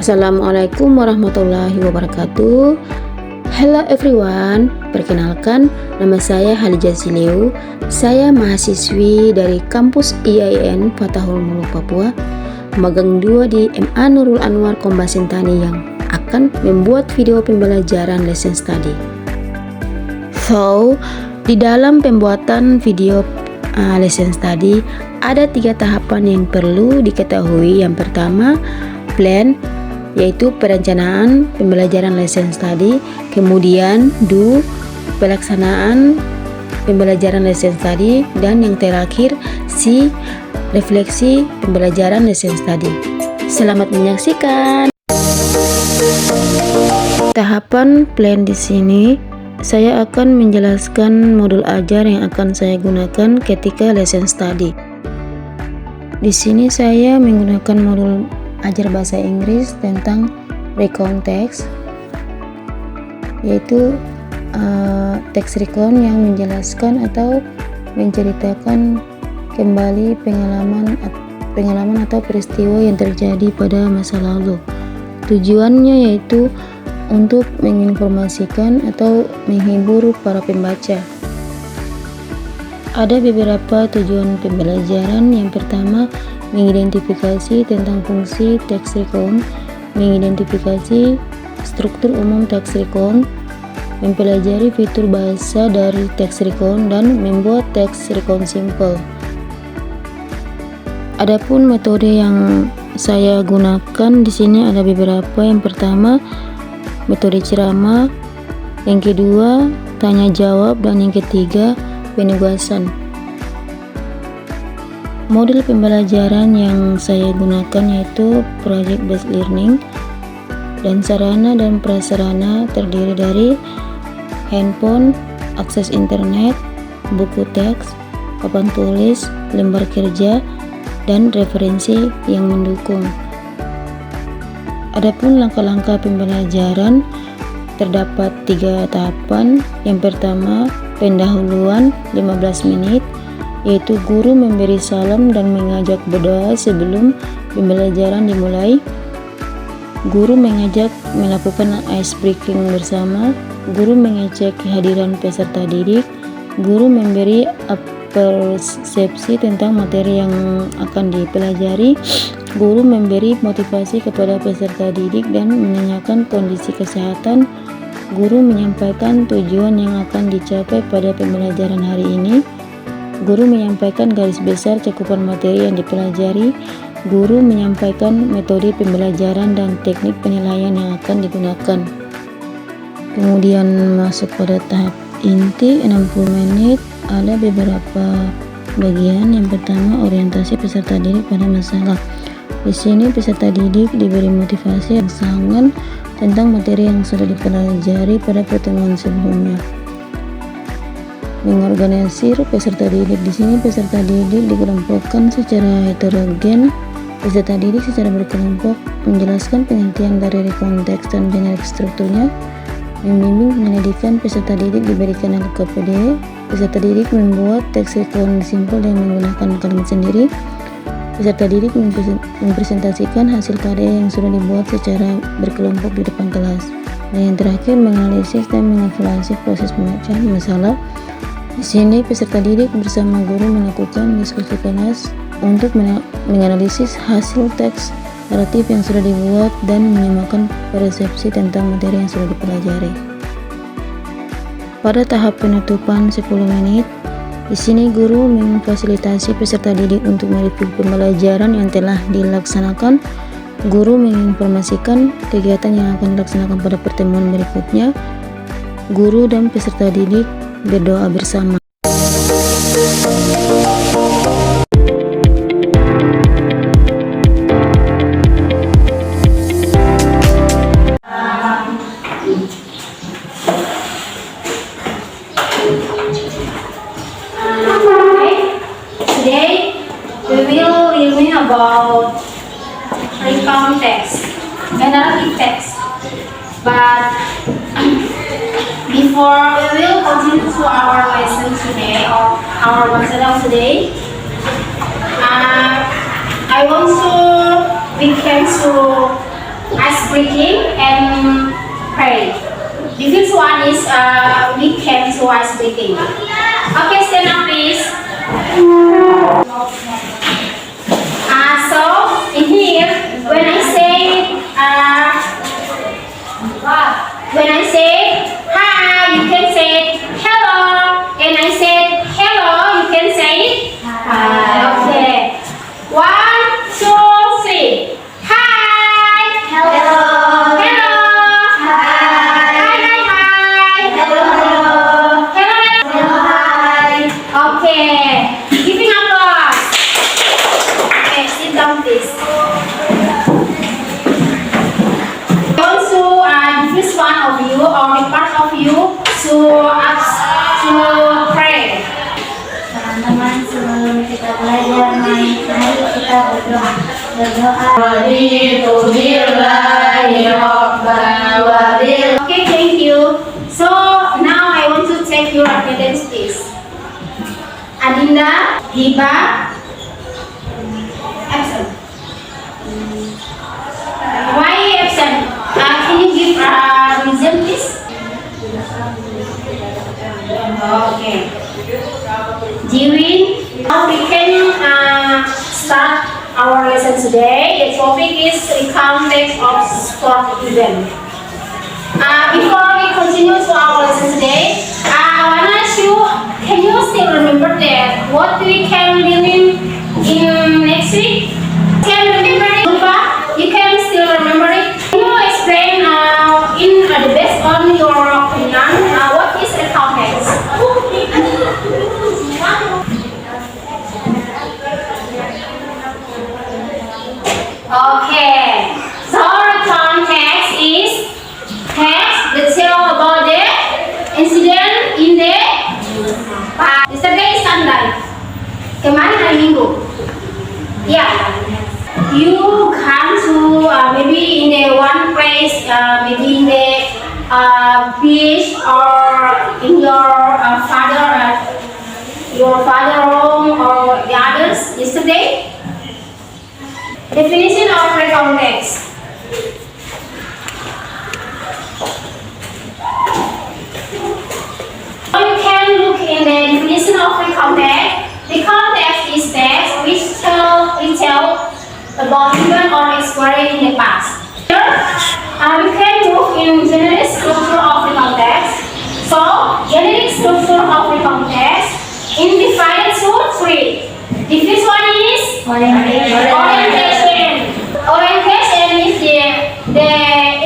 Assalamualaikum warahmatullahi wabarakatuh. Hello everyone, perkenalkan nama saya Halijah Sileu. Saya mahasiswi dari kampus IAIN Fatahul Muluk Papua, magang 2 di MA Nurul Anwar Kombasintani yang akan membuat video pembelajaran lesson study. So, di dalam pembuatan video lesson study ada 3 tahapan yang perlu diketahui. Yang pertama, plan, yaitu perencanaan pembelajaran lesson study. Kemudian do, pelaksanaan pembelajaran lesson study. Dan yang terakhir C, refleksi pembelajaran lesson study. Selamat menyaksikan. Tahapan plan di sini saya akan menjelaskan modul ajar yang akan saya gunakan ketika lesson study. Di sini saya menggunakan modul ajar bahasa Inggris tentang recount text, yaitu teks recount yang menjelaskan atau menceritakan kembali pengalaman atau peristiwa yang terjadi pada masa lalu. Tujuannya yaitu untuk menginformasikan atau menghibur para pembaca. Ada beberapa tujuan pembelajaran. Yang pertama, mengidentifikasi tentang fungsi text recount, mengidentifikasi struktur umum text recount, mempelajari fitur bahasa dari text recount, dan membuat text recount simple. Adapun metode yang saya gunakan di sini ada beberapa. Yang pertama, metode ceramah, yang kedua, tanya jawab, dan yang ketiga, penugasan. Model pembelajaran yang saya gunakan yaitu project based learning, dan sarana dan prasarana terdiri dari handphone, akses internet, buku teks, papan tulis, lembar kerja, dan referensi yang mendukung. Adapun langkah-langkah pembelajaran terdapat 3 tahapan. Yang pertama, pendahuluan 15 menit, yaitu guru memberi salam dan mengajak berdoa sebelum pembelajaran dimulai. Guru mengajak melakukan ice breaking bersama. Guru mengecek kehadiran peserta didik. Guru memberi persepsi tentang materi yang akan dipelajari. Guru memberi motivasi kepada peserta didik dan menanyakan kondisi kesehatan. Guru menyampaikan tujuan yang akan dicapai pada pembelajaran hari ini. Guru menyampaikan garis besar cakupan materi yang dipelajari. Guru menyampaikan metode pembelajaran dan teknik penilaian yang akan digunakan. Kemudian masuk pada tahap inti 60 menit. Ada beberapa bagian. Yang pertama, orientasi peserta didik pada masalah. Di sini peserta didik diberi motivasi yang sangat tentang materi yang sudah dipelajari pada pertemuan sebelumnya. Mengorganisir peserta didik. Di sini peserta didik dikelompokkan secara heterogen. Peserta didik secara berkelompok menjelaskan pengertian dari recount text dan generik strukturnya. Membimbing penyelidikan peserta didik diberikan LKPD. Peserta didik membuat teks recount simple yang menggunakan kalimat sendiri. Peserta didik mempresentasikan hasil karya yang sudah dibuat secara berkelompok di depan kelas. Dan yang terakhir, menganalisis dan mengevaluasi proses pembacaan masalah. Di sini peserta didik bersama guru melakukan diskusi kelas untuk menganalisis hasil teks naratif yang sudah dibuat dan menyamakan persepsi tentang materi yang sudah dipelajari. Pada tahap penutupan 10 menit, di sini guru memfasilitasi peserta didik untuk mereview pembelajaran yang telah dilaksanakan. Guru menginformasikan kegiatan yang akan dilaksanakan pada pertemuan berikutnya. Guru dan peserta didik berdoa bersama. Today we will learn about recount text, narrative text. But before we will continue to our lesson today, or our material today, I want to big thanks to ice breaking and pray. The first one is we can do ice breaking. Okay, stand up please. So in here, when I say hi, you can say hello, and I said hello, you can say hi. Okay. 1, 2, 3. Hi. Hello. Hello. Hi. Hi. Hi. Hello. Hello. Hello. Hi. Okay. Giving applause. Okay, sit down please. Also, the first one of you or the part of you to pray. Teman-teman, sebelum kita belajar mari kita berdoa. Okay, thank you. So now I want to check your attendance, please. Adinda, Hiba, absent. Why absent? Can you give a reason, please? Okay. Jiwin, now we can start our lesson today. The topic is recount text of sport event. Before we continue to our lesson today, I wanna ask you, can you still remember that what we can learn in next week? Can you remember it? Ulfa, you can still remember it? Can you explain in the best on your opinion what is recount text? Okay, so recount text is text that tell about the incident in the past. Yesterday is Sunday. Kemarin hari Minggu. Yeah. You come to maybe in the one place, maybe in the beach or in your father home or the others yesterday. Definition of recount text. You can look in the definition of recount text. Recount text is text which tell about event or experience in the past. Here, we can look in generic structure of recount text. So, generic structure of recount text is divided to 3. The first one is orientation. Orientation is the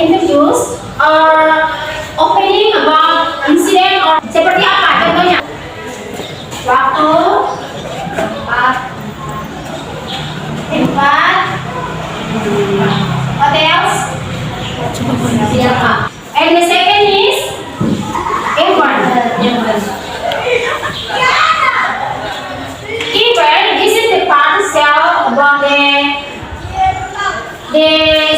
introduce or opening about incident or seperti apa contohnya? Waktu, tempat, hotels, siapa? And the second is event. Event, this is the part tell about the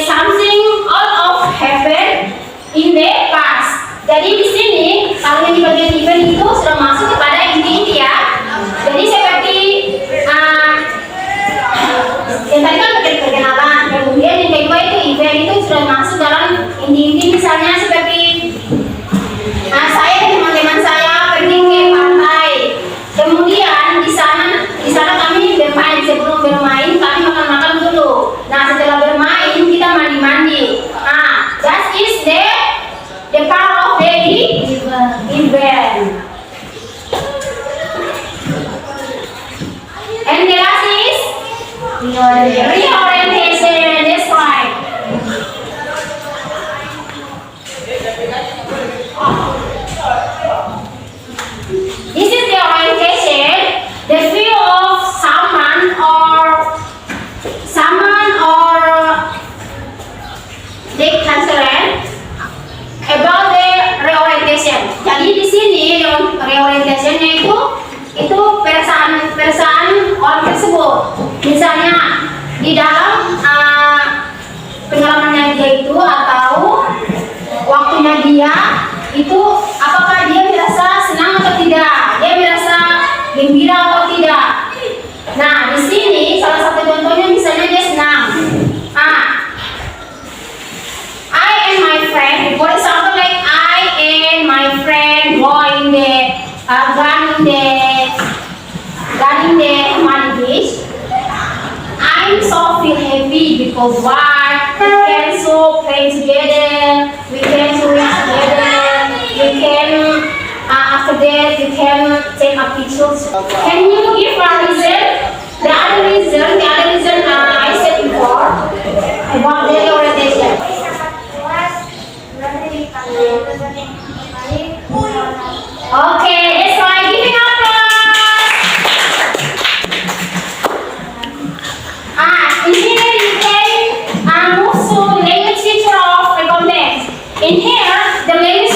something all of happen in the past. Jadi di sini kalau yang di bagian event itu sudah masuk kepada inti-inti ya. Jadi seperti yang tadi kan perkenalan, kemudian yang kedua itu event itu sudah masuk dalam inti-inti, misalnya seperti saya dan teman-teman saya pergi ke pantai. Kemudian di sana kami bermain. Sebelum bermain kami makan-makan dulu. Nah, setelah bermain kita mandi-mandi. Nah, that is the part of the event. And the last is reorientation. That's right. This is the orientation, the view of someone or the concern about the reorientation. Jadi di sini reorientationnya itu perasaan orang tersebut. Misalnya di dalam pengalamannya dia itu atau waktunya dia itu, apakah dia merasa senang atau tidak, dia merasa gembira atau tidak. Nah, di sini salah satu contohnya misalnya dia senang. regarding the money dish, I'm so feel happy because why? We can so play together, we can so read together, we can after that we can take a pictures. Can you give a reason? The other reason I said before about the orientation. Okay, that's why giving applause. In here you can move to language feature of the context. In here, the language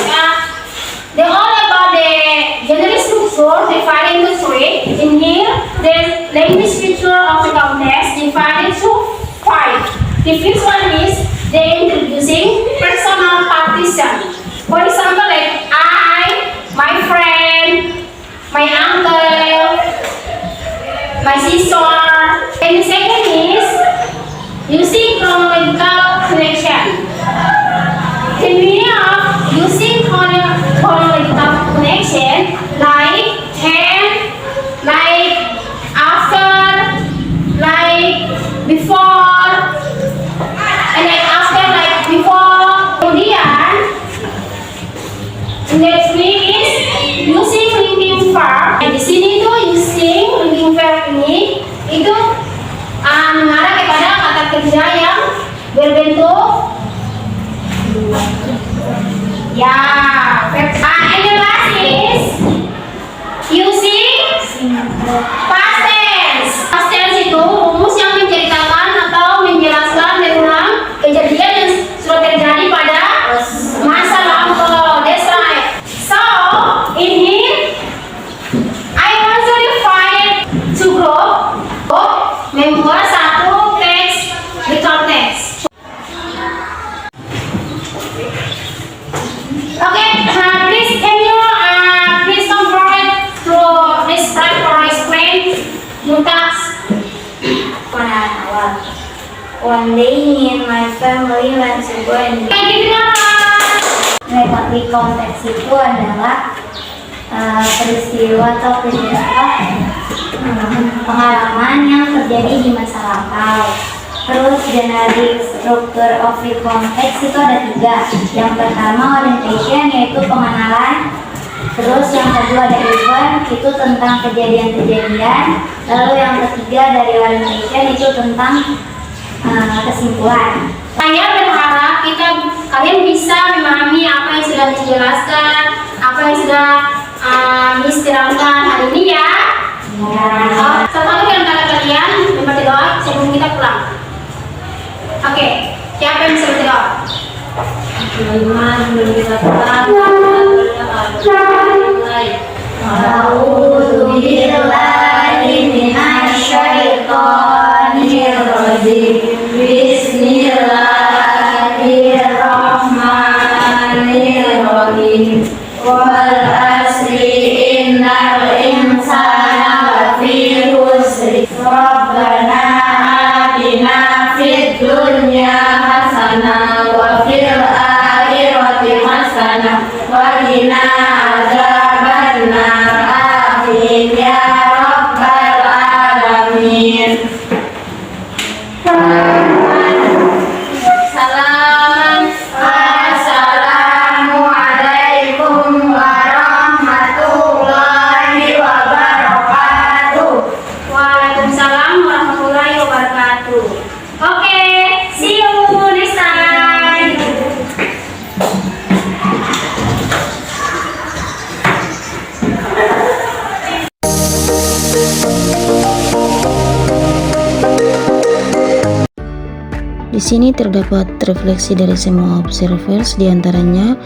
they're all about the general structure divided into three. In here, the language feature of the context divided into 5. The first one is the introducing personal partition. For example, like I, my friend, my uncle, my sister. And the second is using chronological connection. The meaning of using chronological connection, like and, like after, like before, and like after, like before. Kemudian, next week is using linking verb. Di sini tuh using linking verb ini itu mengarah kepada kata kerja yang berbentuk ya. And the last is using past tense. Past tense itu rumus yang menceritakan atau menjelaskan tentang kejadian yang sudah terjadi pada masa lampau. That's right. So in here I want to define two group. Membuat satu teks di konteks. Okay, please can you please convert to describe or explain Mumtaz? One day, me and my family went to go and mengetahui konteks itu adalah peristiwa atau pengalaman yang terjadi di masa lampau. Terus general structure of the context itu ada 3. Yang pertama orientation, yaitu pengenalan. Terus yang kedua ada event, itu tentang kejadian-kejadian. Lalu yang ketiga dari orientation itu tentang kesimpulan. Saya berharap kalian bisa memahami apa yang sudah dijelaskan, apa yang sudah diterangkan hari ini ya. Satu lagi di antara kalian membaca doa sebelum kita pulang. Oke, siapa yang bisa berdoa? Sebelum kita pulang, A'udzu billahi minasy syaithanir rajim. Bismillahirrahmanirrahim. Wal asri innal insana lafi khusr. Rabbana atina fid dunya hasanah wa fil akhirati hasanah wa qina adzabannar. Amin ya rabbal alamin. Assalamualaikum warahmatullahi wabarakatuh. Waalaikumsalam warahmatullahi wabarakatuh. Oke, see you next time. Di sini terdapat refleksi dari semua observers, diantaranya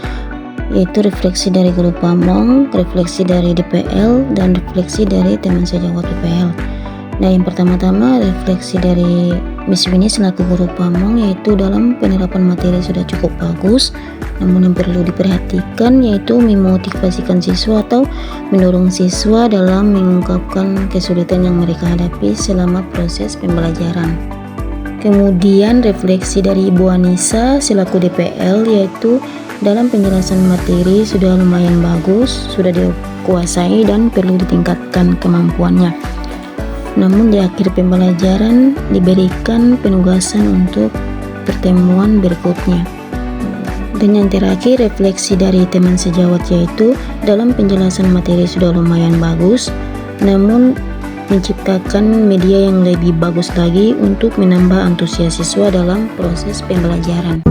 yaitu refleksi dari grup Pamong, refleksi dari DPL, dan refleksi dari teman sejawat DPL. Nah, yang pertama-tama refleksi dari Miss Winnie selaku guru Pamong, yaitu dalam penerapan materi sudah cukup bagus, namun yang perlu diperhatikan yaitu memotivasikan siswa atau mendorong siswa dalam mengungkapkan kesulitan yang mereka hadapi selama proses pembelajaran. Kemudian refleksi dari Ibu Anissa selaku DPL, yaitu dalam penjelasan materi sudah lumayan bagus, sudah dikuasai dan perlu ditingkatkan kemampuannya. Namun di akhir pembelajaran diberikan penugasan untuk pertemuan berikutnya. Dan yang terakhir, refleksi dari teman sejawat, yaitu dalam penjelasan materi sudah lumayan bagus, namun menciptakan media yang lebih bagus lagi untuk menambah antusias siswa dalam proses pembelajaran.